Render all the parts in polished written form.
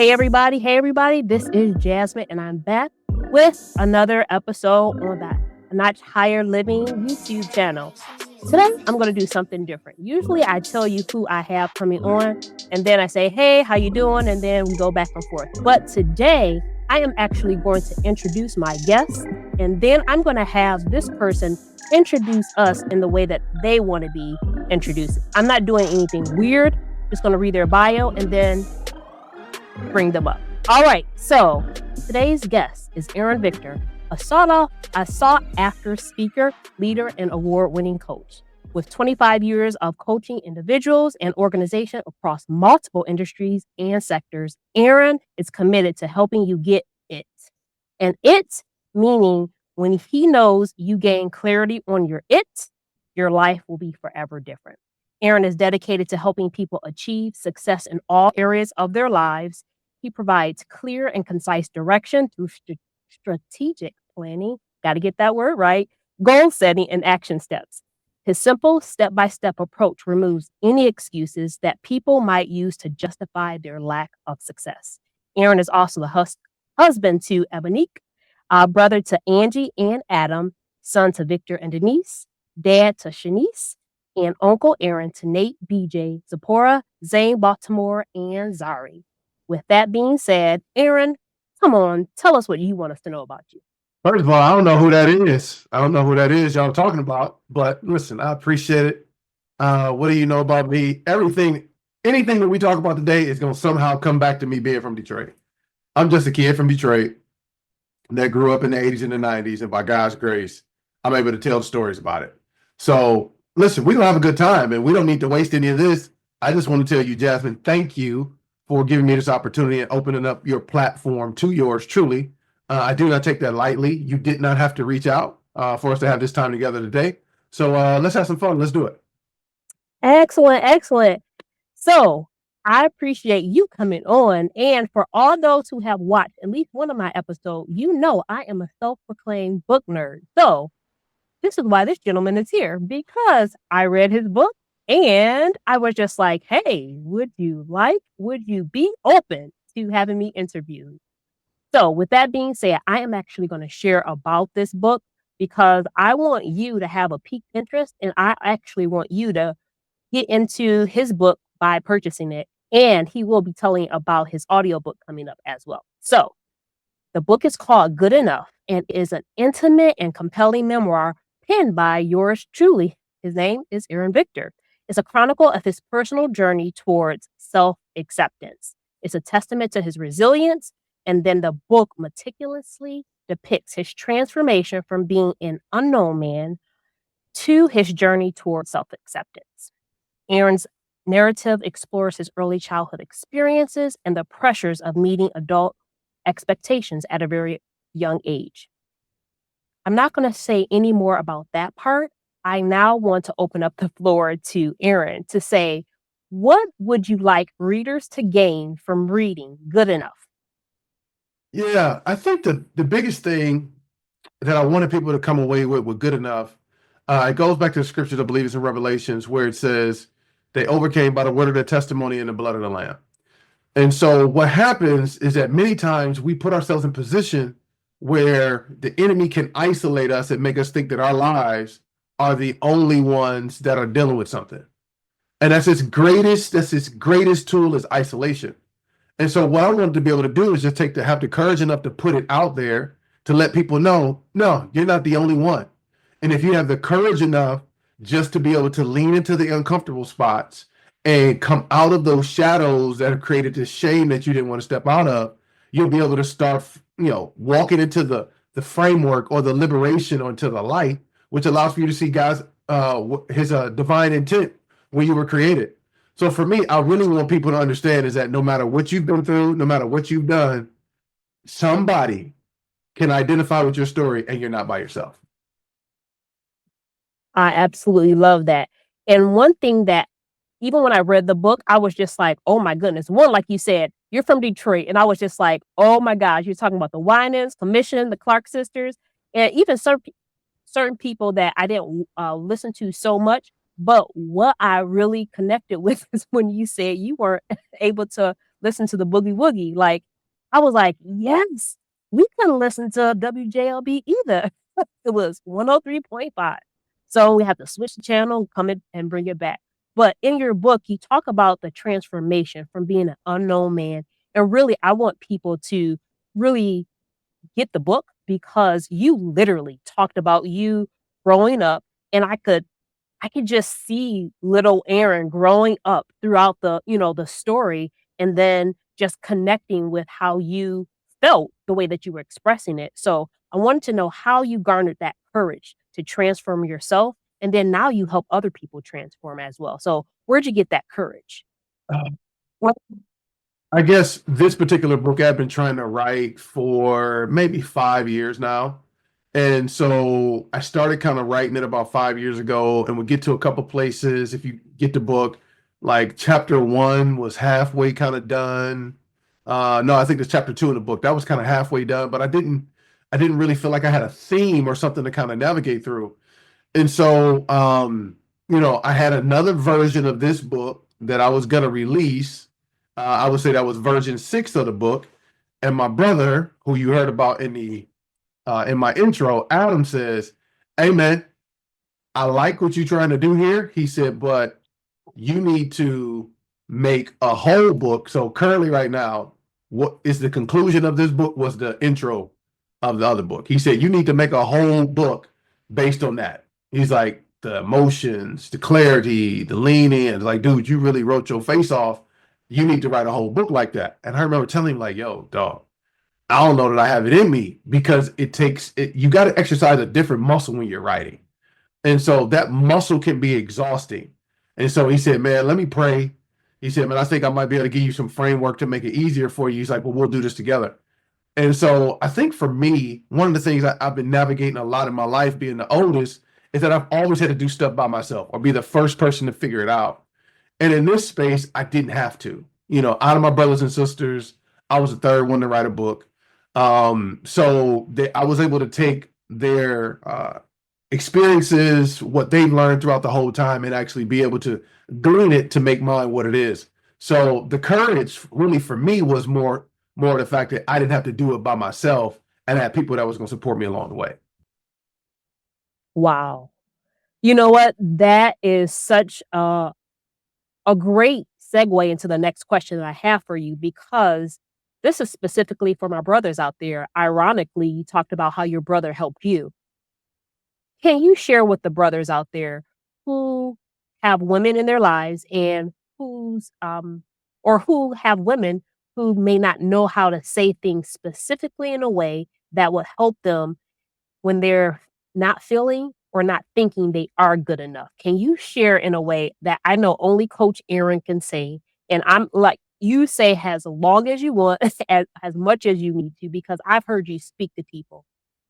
Hey everybody, this is Jasmine and I'm back with another episode on that A Notch Higher Living YouTube channel. Today, I'm going to do something different. Usually I tell you who I have coming on and then I say, hey, how you doing? And then we go back and forth. But today, I am actually going to introduce my guest and then I'm going to have this person introduce us in the way that they want to be introduced. I'm not doing anything weird. Just going to read their bio and then bring them up. All right, so today's guest is Aaron Victor, a sought-after speaker, leader, and award-winning coach. With 25 years of coaching individuals and organizations across multiple industries and sectors, Aaron is committed to helping you get it. And it meaning when he knows you gain clarity on your it, your life will be forever different. Aaron is dedicated to helping people achieve success in all areas of their lives. He provides clear and concise direction through strategic planning, got to get that word right, goal setting, and action steps. His simple step-by-step approach removes any excuses that people might use to justify their lack of success. Aaron is also the husband to Ebonique, brother to Angie and Adam, son to Victor and Denise, dad to Shanice, and Uncle Aaron to Nate, BJ, Zipporah, Zane, Baltimore, and Zari. With that being said, Aaron, come on, tell us what you want us to know about you. First of all, I don't know who that is. I don't know who that is y'all talking about, but listen, I appreciate it. What do you know about me? Anything that we talk about today is going to somehow come back to me being from Detroit. I'm just a kid from Detroit that grew up in the 80s and the 90s, and by God's grace, I'm able to tell the stories about it. So listen, we're going to have a good time, and we don't need to waste any of this. I just want to tell you, Jasmine, thank you for giving me this opportunity and opening up your platform to yours truly. I do not take that lightly. You did not have to reach out for us to have this time together today. So let's have some fun. Let's do it. Excellent. So I appreciate you coming on. And for all those who have watched at least one of my episodes, you know I am a self-proclaimed book nerd. So this is why this gentleman is here, because I read his book and I was just like, hey, would you be open to having me interviewed? So with that being said, I am actually going to share about this book because I want you to have a piqued interest and I actually want you to get into his book by purchasing it. And he will be telling about his audiobook coming up as well. So the book is called Good Enough and is an intimate and compelling memoir penned by yours truly. His name is Aaron Victor. It's a chronicle of his personal journey towards self-acceptance. It's a testament to his resilience. And then the book meticulously depicts his transformation from being an unknown man to his journey towards self-acceptance. Aaron's narrative explores his early childhood experiences and the pressures of meeting adult expectations at a very young age. I'm not going to say any more about that part. I now want to open up the floor to Aaron to say, what would you like readers to gain from reading Good Enough? Yeah, I think the biggest thing that I wanted people to come away with Good Enough, it goes back to the scriptures, I believe it's in Revelations, where it says they overcame by the word of their testimony and the blood of the Lamb. And so what happens is that many times we put ourselves in position where the enemy can isolate us and make us think that our lives are the only ones that are dealing with something. And that's its greatest tool is isolation. And so what I wanted to be able to do is just have the courage enough to put it out there to let people know, no, you're not the only one. And if you have the courage enough just to be able to lean into the uncomfortable spots and come out of those shadows that have created this shame that you didn't want to step out of, you'll be able to start, walking into the framework or the liberation or into the light, which allows for you to see God's his divine intent when you were created. So for me, I really want people to understand is that no matter what you've been through, no matter what you've done, somebody can identify with your story and you're not by yourself. I absolutely love that. And one thing that even when I read the book, I was just like, oh my goodness. One, like you said, you're from Detroit. And I was just like, oh my gosh, you're talking about the Winans, Commission, the Clark sisters, and even certain people that I didn't listen to so much. But what I really connected with is when you said you weren't able to listen to the Boogie Woogie. Like, I was like, yes, we couldn't listen to WJLB either. It was 103.5. So we have to switch the channel, come in and bring it back. But in your book, you talk about the transformation from being an unknown man. And really, I want people to really get the book because you literally talked about you growing up, and I could just see little Aaron growing up throughout the story, and then just connecting with how you felt the way that you were expressing it. So I wanted to know how you garnered that courage to transform yourself, and then now you help other people transform as well. So where'd you get that courage? Well, I guess this particular book I've been trying to write for maybe 5 years now. And so I started kind of writing it about 5 years ago, and we get to a couple places. If you get the book, like chapter one was halfway kind of done. No, I think there's chapter two in the book. That was kind of halfway done, but I didn't really feel like I had a theme or something to kind of navigate through. And so, I had another version of this book that I was going to release. I would say that was version six of the book. And my brother, who you heard about in my intro, Adam says, "Hey man, I like what you're trying to do here." He said, "But you need to make a whole book." So currently, right now, what is the conclusion of this book was the intro of the other book. He said, "You need to make a whole book based on that." He's like, the emotions, the clarity, the lean in. Like, dude, you really wrote your face off. You need to write a whole book like that. And I remember telling him, like, yo, dog, I don't know that I have it in me because it takes it, you got to exercise a different muscle when you're writing. And so that muscle can be exhausting. And so he said, "Man, let me pray." He said, "Man, I think I might be able to give you some framework to make it easier for you." He's like, "Well, we'll do this together." And so I think for me, one of the things I've been navigating a lot in my life, being the oldest, is that I've always had to do stuff by myself or be the first person to figure it out. And in this space, I didn't have to. Out of my brothers and sisters, I was the third one to write a book. I was able to take their experiences, what they've learned throughout the whole time, and actually be able to glean it to make mine what it is. So the courage really for me was more the fact that I didn't have to do it by myself, and I had people that was going to support me along the way. Wow. You know what? That is such a great segue into the next question that I have for you because this is specifically for my brothers out there. Ironically, you talked about how your brother helped you. Can you share with the brothers out there who have women in their lives and who have women who may not know how to say things specifically in a way that will help them when they're not feeling or not thinking they are good enough? Can you share in a way that I know only Coach Aaron can say? And I'm like, you say as long as you want, as much as you need to, because I've heard you speak to people.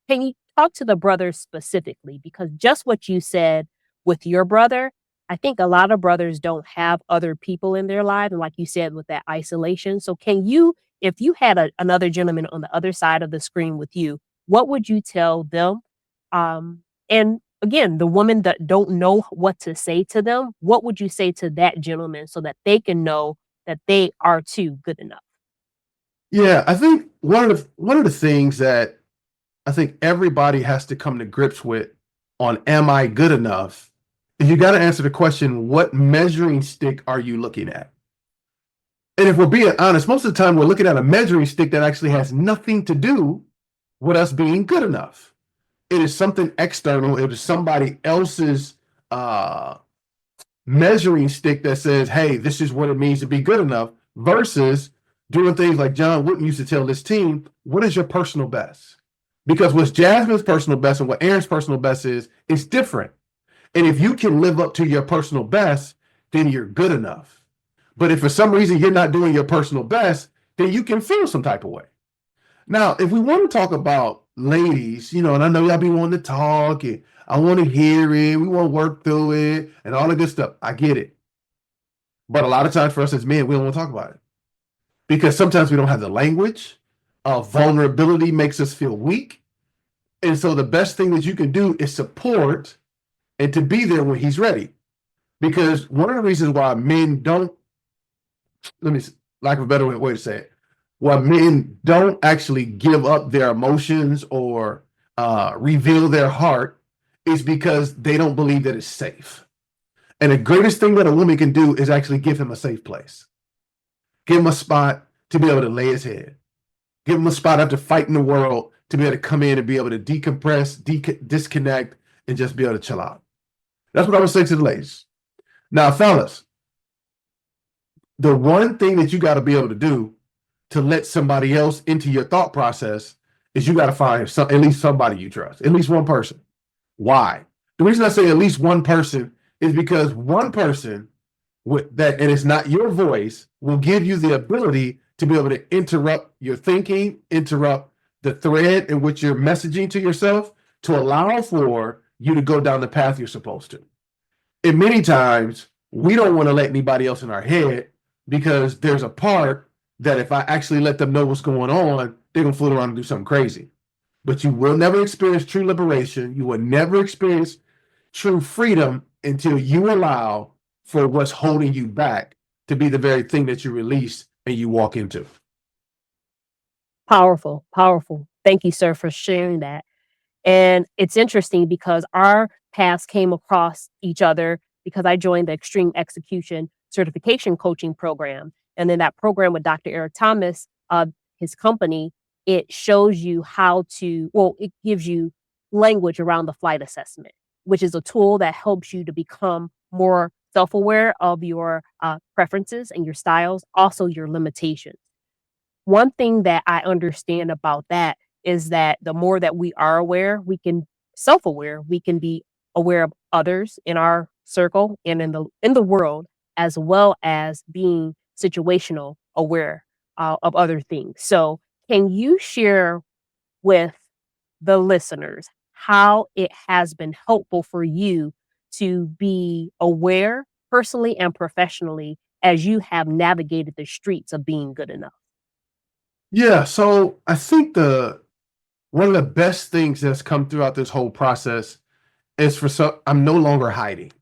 Can you talk to the brothers specifically? Because just what you said with your brother, I think a lot of brothers don't have other people in their life. And like you said, with that isolation. So can you, if you had another gentleman on the other side of the screen with you, what would you tell them? And again, the women that don't know what to say to them, what would you say to that gentleman so that they can know that they are too good enough? Yeah, I think one of the things that I think everybody has to come to grips with on am I good enough is you got to answer the question, what measuring stick are you looking at? And if we're being honest, most of the time we're looking at a measuring stick that actually has nothing to do with us being good enough. It is something external. It is somebody else's uh, measuring stick that says, "Hey, this is what it means to be good enough," versus doing things like John Wooden used to tell this team, "What is your personal best?" Because what's Jasmine's personal best and what Aaron's personal best is different. And if you can live up to your personal best, then you're good enough. But if for some reason you're not doing your personal best, then you can feel some type of way. Now, if we want to talk about ladies, and I know y'all be wanting to talk, and I want to hear it, we want to work through it, and all the good stuff. I get it. But a lot of times for us as men, we don't want to talk about it because sometimes we don't have the language. Vulnerability makes us feel weak. And so the best thing that you can do is support and to be there when he's ready. Because one of the reasons why men don't, let me lack of a better way to say it, why men don't actually give up their emotions or reveal their heart is because they don't believe that it's safe. And the greatest thing that a woman can do is actually give him a safe place, give him a spot to be able to lay his head, give him a spot after fighting the world to be able to come in and be able to decompress, disconnect, and just be able to chill out. That's what I would say to the ladies. Now, fellas, the one thing that you got to be able to do to let somebody else into your thought process is you got to find at least somebody you trust, at least one person. Why? The reason I say at least one person is because one person with that, and it's not your voice, will give you the ability to be able to interrupt your thinking, interrupt the thread in which you're messaging to yourself to allow for you to go down the path you're supposed to. And many times we don't want to let anybody else in our head because there's a part that if I actually let them know what's going on, they're going to fool around and do something crazy. But you will never experience true liberation. You will never experience true freedom until you allow for what's holding you back to be the very thing that you release and you walk into. Powerful, powerful. Thank you, sir, for sharing that. And it's interesting because our paths came across each other because I joined the Extreme Execution Certification Coaching Program. And in that program with Dr. Eric Thomas, his company, it shows you how to, well, it gives you language around the flight assessment, which is a tool that helps you to become more self aware of your preferences and your styles, also your limitations. One thing that I understand about that is that the more that we are aware, we can self-aware, we can be aware of others in our circle and in the world, as well as being situational aware of other things. So, can you share with the listeners how it has been helpful for you to be aware personally and professionally as you have navigated the streets of being good enough? Yeah, so I think the one of the best things that's come throughout this whole process is I'm no longer hiding.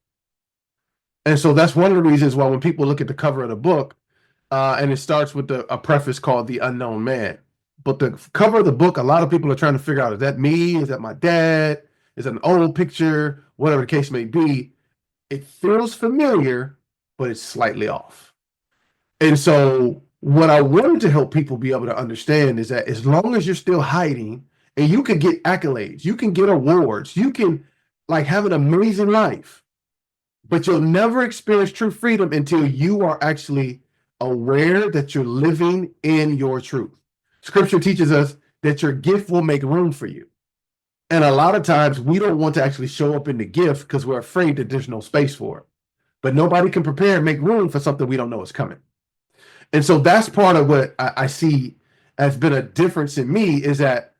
And so that's one of the reasons why when people look at the cover of the book, and it starts with a preface called The Unknown Man. But the cover of the book, a lot of people are trying to figure out, is that me? Is that my dad? Is that an old picture? Whatever the case may be. It feels familiar, but it's slightly off. And so what I wanted to help people be able to understand is that as long as you're still hiding and you can get accolades, you can get awards, you can like have an amazing life, but you'll never experience true freedom until you are actually aware that you're living in your truth. Scripture teaches us that your gift will make room for you. And a lot of times we don't want to actually show up in the gift because we're afraid that there's no space for it. But nobody can prepare and make room for something we don't know is coming. And so that's part of what I see has been a difference in me is that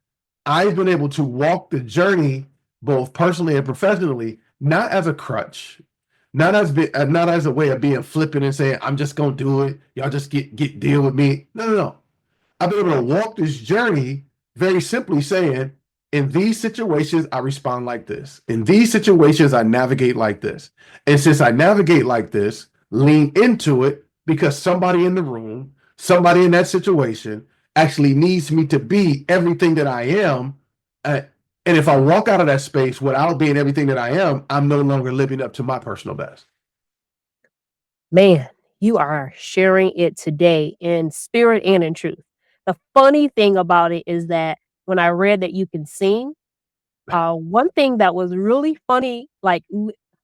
I've been able to walk the journey both personally and professionally, not as a crutch, not as a way of being flippant and saying, I'm just gonna do it. Y'all just get deal with me. No, no, no. I've been able to walk this journey very simply saying, in these situations, I respond like this. In these situations, I navigate like this. And since I navigate like this, lean into it because somebody in the room, somebody in that situation actually needs me to be everything that I am. And if I walk out of that space without being everything that I am, I'm no longer living up to my personal best. Man, you are sharing it today in spirit and in truth. The funny thing about it is that when I read that you can sing, one thing that was really funny, like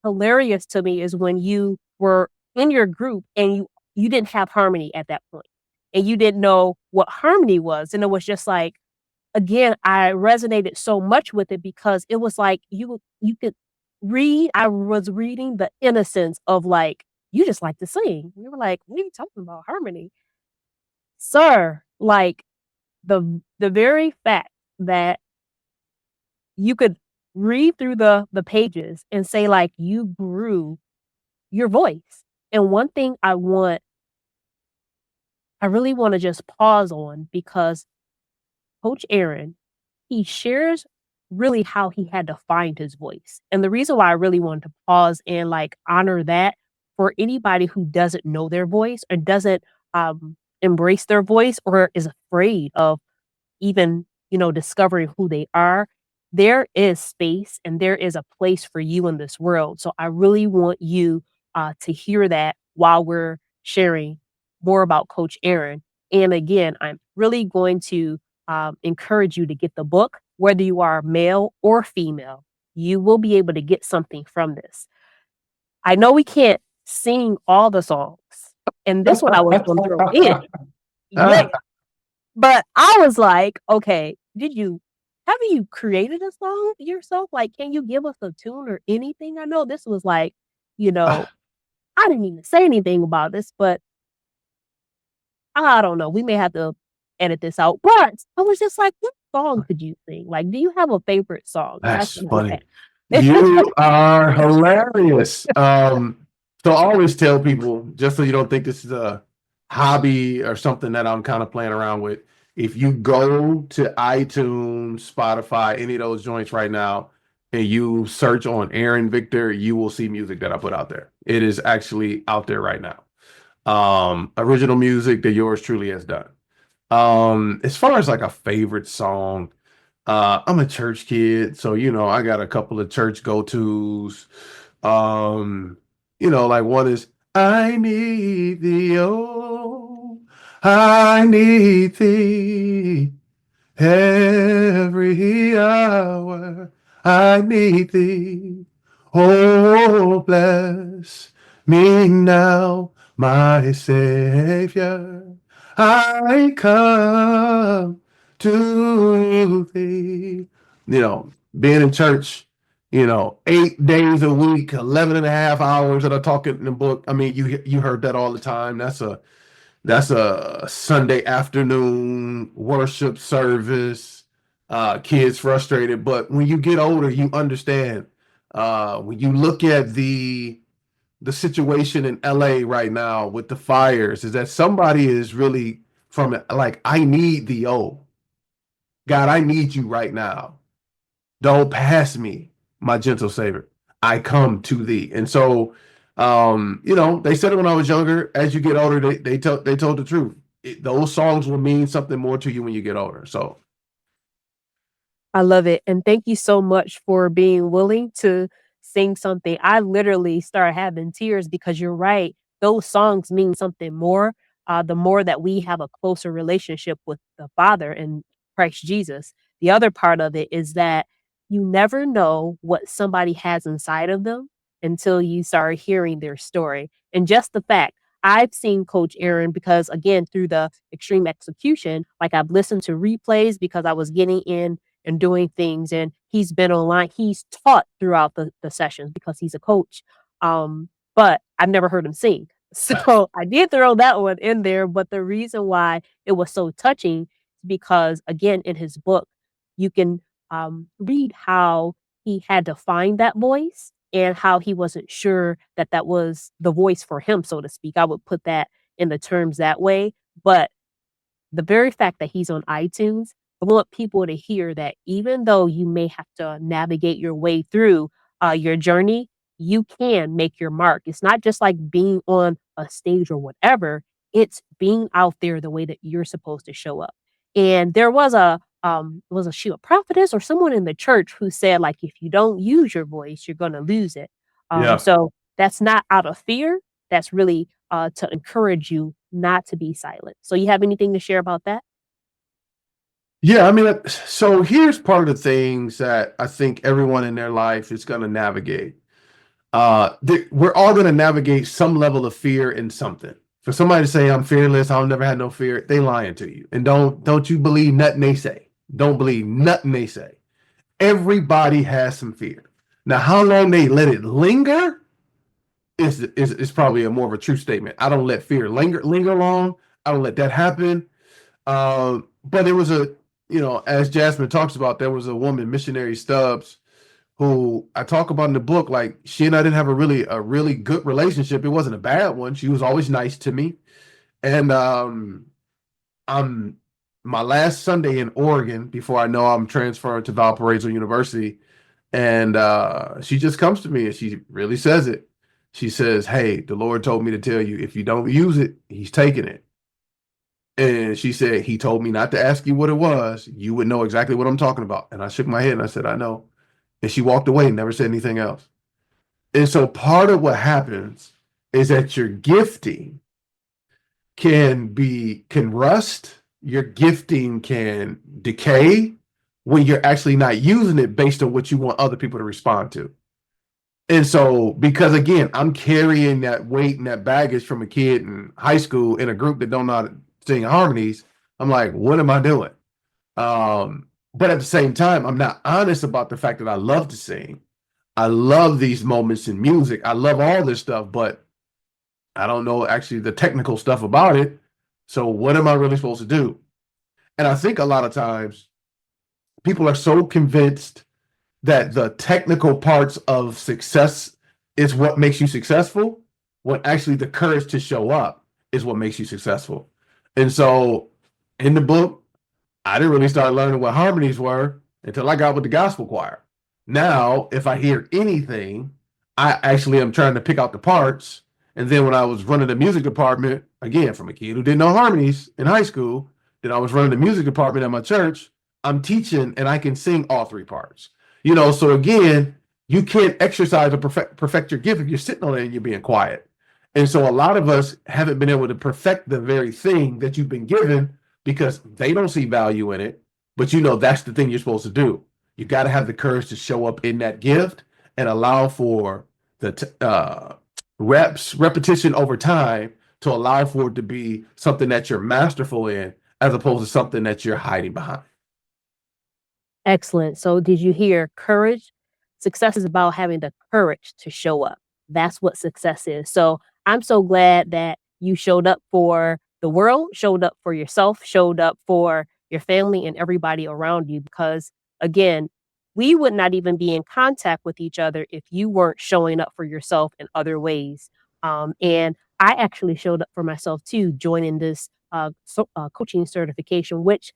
hilarious to me, is when you were in your group and you didn't have harmony at that point, and you didn't know what harmony was, and it was just like, again, I resonated so much with it because it was like you could read. I was reading the innocence of like you just like to sing. We were like, what are you talking about harmony, sir? Like the very fact that you could read through the pages and say, like, you grew your voice. And one thing I really wanna just pause on because Coach Aaron, he shares really how he had to find his voice. And the reason why I really wanted to pause and, like, honor that for anybody who doesn't know their voice or doesn't, embrace their voice or is afraid of even, discovering who they are, there is space and there is a place for you in this world. So I really want you to hear that while we're sharing more about Coach Aaron. And again, I'm really going to encourage you to get the book, whether you are male or female. You will be able to get something from this. I know we can't sing all the songs, and this one I was going to throw in. Yeah, but I was like, "Okay, haven't you created a song yourself? Like, can you give us a tune or anything?" I know this was like, you know, I didn't even say anything about this, but I don't know, we may have to edit this out, but I was just like, "What song could you sing?" Like, do you have a favorite song? That's That's what funny. I was You are hilarious. So I always tell people, just so you don't think this is a hobby or something that I'm kind of playing around with, if you go to iTunes, Spotify, any of those joints right now, and you search on Aaron Victor, you will see music that I put out there. It is actually out there right now. Original music that yours truly has done. As far as like a favorite song, I'm a church kid, so I got a couple of church go-tos. Um, like one is I need thee, oh, I need thee. Every hour I need thee. Oh, bless me now, my Savior. I come to thee. Being in church, 8 days a week, 11 and a half hours that I talk in the book. I mean, you heard that all the time. That's a Sunday afternoon worship service. Kids frustrated, but when you get older, you understand. When you look at the situation in LA right now with the fires, is that somebody is really from like, I need thee, oh God, I need you right now. Don't pass me, my gentle Savior. I come to thee. And so, they said it when I was younger. As you get older, they told the truth. Those songs will mean something more to you when you get older. So, I love it, and thank you so much for being willing to sing something. I literally start having tears because you're right. Those songs mean something more, the more that we have a closer relationship with the Father and Christ Jesus. The other part of it is that you never know what somebody has inside of them until you start hearing their story. And just the fact I've seen Coach Aaron because, again, through the extreme execution, like I've listened to replays because I was getting in and doing things, and he's been online. He's taught throughout the sessions because he's a coach, but I've never heard him sing. So, I did throw that one in there, but the reason why it was so touching is because, again, in his book, you can, read how he had to find that voice and how he wasn't sure that that was the voice for him, so to speak. I would put that in the terms that way, but the very fact that he's on iTunes, I want people to hear that even though you may have to navigate your way through, your journey, you can make your mark. It's not just like being on a stage or whatever, it's being out there the way that you're supposed to show up. And there was she a prophetess or someone in the church who said, like, "If you don't use your voice, you're gonna lose it." yeah. So that's not out of fear, that's really, to encourage you not to be silent. So you have anything to share about that? Yeah, I mean, so here's part of the things that I think everyone in their life is going to navigate. We're all going to navigate some level of fear in something. For somebody to say I'm fearless, I'll never have no fear, they lying to you. And don't you believe nothing they say. Don't believe nothing they say. Everybody has some fear. Now, how long they let it linger is probably a more of a true statement. I don't let fear linger long. I don't let that happen. But there was as Jasmine talks about, there was a woman, Missionary Stubbs, who I talk about in the book. Like, she and I didn't have a really good relationship. It wasn't a bad one. She was always nice to me. And I'm my last Sunday in Oregon before I know I'm transferring to Valparaiso University. And she just comes to me and she really says it. She says, "Hey, the Lord told me to tell you, if you don't use it, he's taking it." And she said, he told me not to ask you what it was. You would know exactly what I'm talking about. And I shook my head and I said, I know. And she walked away and never said anything else. And so part of what happens is that your gifting can rust, your gifting can decay when you're actually not using it based on what you want other people to respond to. And so, because again, I'm carrying that weight and that baggage from a kid in high school in a group that don't know how to sing harmonies, I'm like, what am I doing? But at the same time, I'm not honest about the fact that I love to sing. I love these moments in music. I love all this stuff, but I don't know actually the technical stuff about it. So what am I really supposed to do? And I think a lot of times people are so convinced that the technical parts of success is what makes you successful, when actually the courage to show up is what makes you successful. And so in the book, I didn't really start learning what harmonies were until I got with the gospel choir. Now, if I hear anything, I actually am trying to pick out the parts. And then when I was running the music department, again, from a kid who didn't know harmonies in high school, then I was running the music department at my church. I'm teaching and I can sing all three parts. So again, you can't exercise or perfect your gift if you're sitting on it and you're being quiet. And so a lot of us haven't been able to perfect the very thing that you've been given because they don't see value in it, but that's the thing you're supposed to do. You got to have the courage to show up in that gift and allow for the repetition over time to allow for it to be something that you're masterful in as opposed to something that you're hiding behind. Excellent. So did you hear courage? Success is about having the courage to show up. That's what success is. So I'm so glad that you showed up for the world, showed up for yourself, showed up for your family and everybody around you because again, we would not even be in contact with each other if you weren't showing up for yourself in other ways. And I actually showed up for myself too, joining this coaching certification, which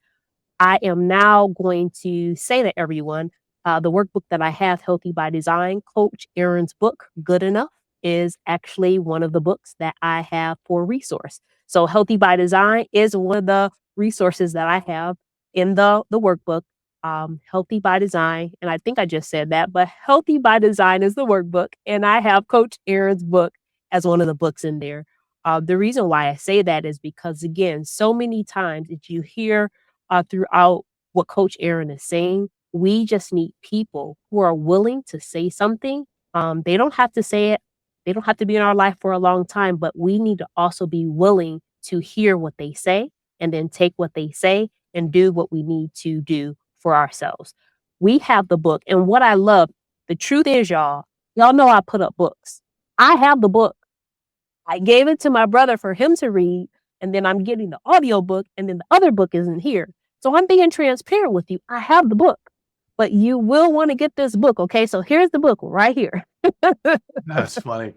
I am now going to say to everyone, the workbook that I have, Healthy by Design, Coach Aaron's book, Good Enough, is actually one of the books that I have for resource. So Healthy by Design is one of the resources that I have in the workbook. Healthy by Design, and I think I just said that, but Healthy by Design is the workbook, and I have Coach Aaron's book as one of the books in there. The reason why I say that is because, again, so many times if you hear throughout what Coach Aaron is saying. We just need people who are willing to say something. They don't have to say it. They don't have to be in our life for a long time, but we need to also be willing to hear what they say and then take what they say and do what we need to do for ourselves. We have the book. And what I love, the truth is, y'all know I put up books. I have the book. I gave it to my brother for him to read, and then I'm getting the audio book, and then the other book isn't here. So I'm being transparent with you. I have the book, but you will want to get this book. Okay. So here's the book right here. That's funny.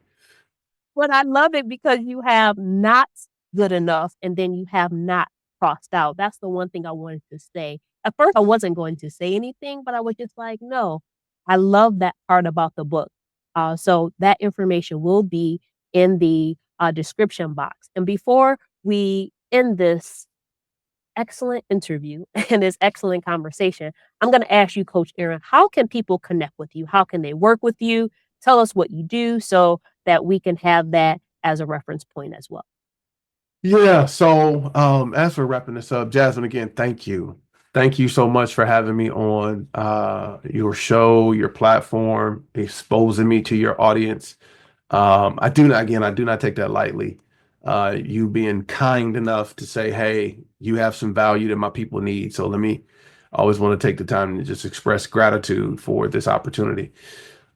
But I love it because you have not good enough and then you have not crossed out. That's the one thing I wanted to say. At first, I wasn't going to say anything, but I was just like, no, I love that part about the book. So that information will be in the description box. And before we end this excellent interview and this excellent conversation, I'm going to ask you, Coach Aaron, how can people connect with you? How can they work with you? Tell us what you do so that we can have that as a reference point as well. Yeah. So, as for wrapping this up, Jasmine, again, thank you. Thank you so much for having me on your show, your platform, exposing me to your audience. I do not take that lightly. You being kind enough to say, hey, you have some value that my people need. So I always want to take the time to just express gratitude for this opportunity.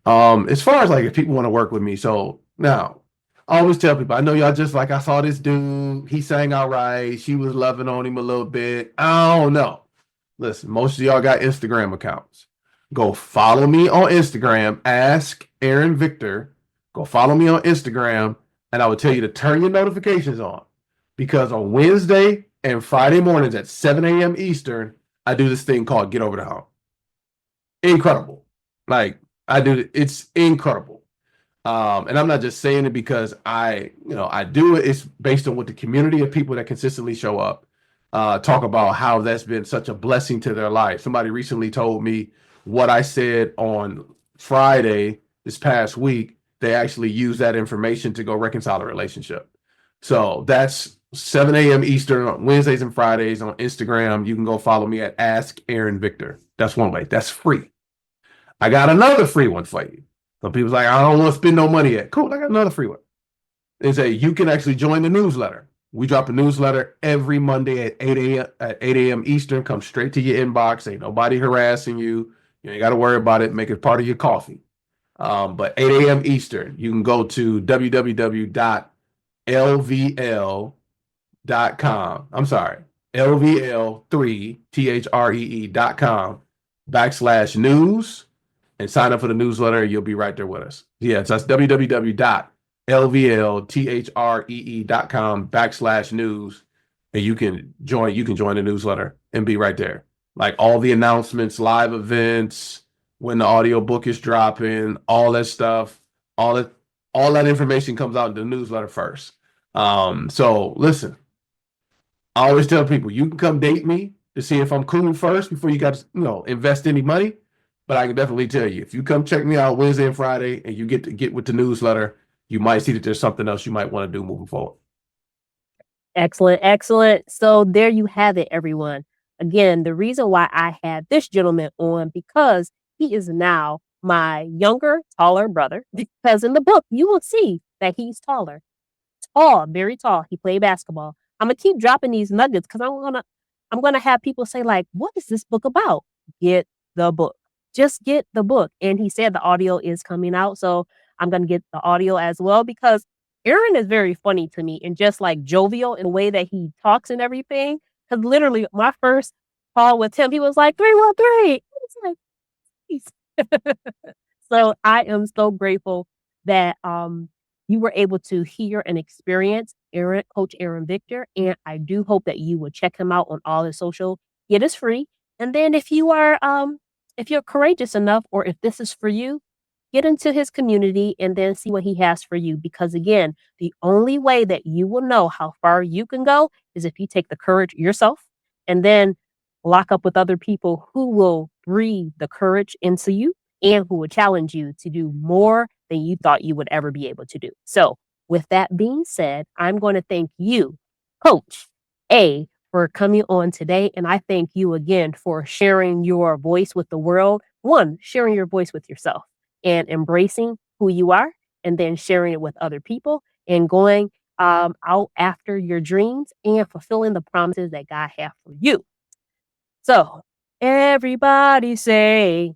As far as like if people want to work with me, so now I always tell people, I know y'all just like I saw this dude, he sang all right, she was loving on him a little bit. I don't know. Listen, most of y'all got Instagram accounts. Go follow me on Instagram, ask Aaron Victor. Go follow me on Instagram, and I will tell you to turn your notifications on. Because on Wednesday and Friday mornings at 7 a.m. Eastern, I do this thing called Get Over the Hump. Incredible. Like it's incredible. And I'm not just saying it because I do it. It's based on what the community of people that consistently show up. talk about how that's been such a blessing to their life. Somebody recently told me what I said on Friday this past week. They actually used that information to go reconcile a relationship. So that's 7 a.m. Eastern on Wednesdays and Fridays on Instagram. You can go follow me at Ask Aaron Victor. That's one way. That's free. I got another free one for you. Some people's like, I don't want to spend no money yet. Cool. I got another free one. They say you can actually join the newsletter. We drop a newsletter every Monday at 8 a.m. Eastern. Come straight to your inbox. Ain't nobody harassing you. You ain't got to worry about it. Make it part of your coffee. But 8 a.m. Eastern, you can go to www.lvl.com. I'm sorry, lvl3three.com/news and sign up for the newsletter. You'll be right there with us. Yeah, so that's www.lvlthree.com/news. And you can join the newsletter and be right there. Like all the announcements, live events, when the audio book is dropping, all that stuff, all that information comes out in the newsletter first. So listen, I always tell people you can come date me to see if I'm cool first before you got to invest any money. But I can definitely tell you, if you come check me out Wednesday and Friday and you get with the newsletter, you might see that there's something else you might want to do moving forward. Excellent, excellent. So there you have it, everyone. Again, the reason why I had this gentleman on, because he is now my younger, taller brother. Because in the book, you will see that he's taller. Tall, very tall. He played basketball. I'm gonna keep dropping these nuggets because I'm gonna have people say, like, what is this book about? Get the book. Just get the book. And he said the audio is coming out. So I'm gonna get the audio as well, because Aaron is very funny to me and just like jovial in the way that he talks and everything. Because literally my first call with him, he was like 313. It's like, "Jeez." So I am so grateful that you were able to hear and experience Coach Aaron Victor, and I do hope that you will check him out on all his social. It is free, and then if you're courageous enough, or if this is for you, get into his community and then see what he has for you. Because again, the only way that you will know how far you can go is if you take the courage yourself and then lock up with other people who will breathe the courage into you and who will challenge you to do more than you thought you would ever be able to do. So, with that being said, I'm going to thank you, Coach A, for coming on today. And I thank you again for sharing your voice with the world. One, sharing your voice with yourself and embracing who you are, and then sharing it with other people and going out after your dreams and fulfilling the promises that God has for you. So, everybody say,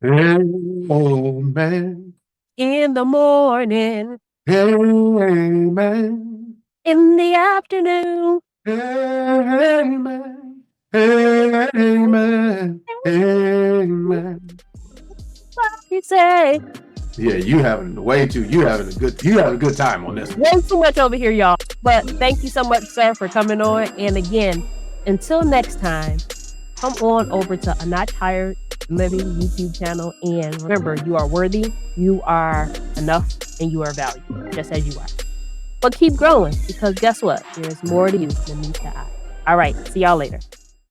Amen. in the morning, Amen. in the afternoon, Amen. Amen. Amen. everybody say. Yeah, you having a good time on this one. Way too much over here, y'all. But thank you so much, sir, for coming on. And again, until next time, come on over to A Notch Higher Living YouTube channel. And remember, you are worthy, you are enough, and you are valuable, just as you are. But keep growing, because guess what? There's more to you than meets the eye. All right, see y'all later.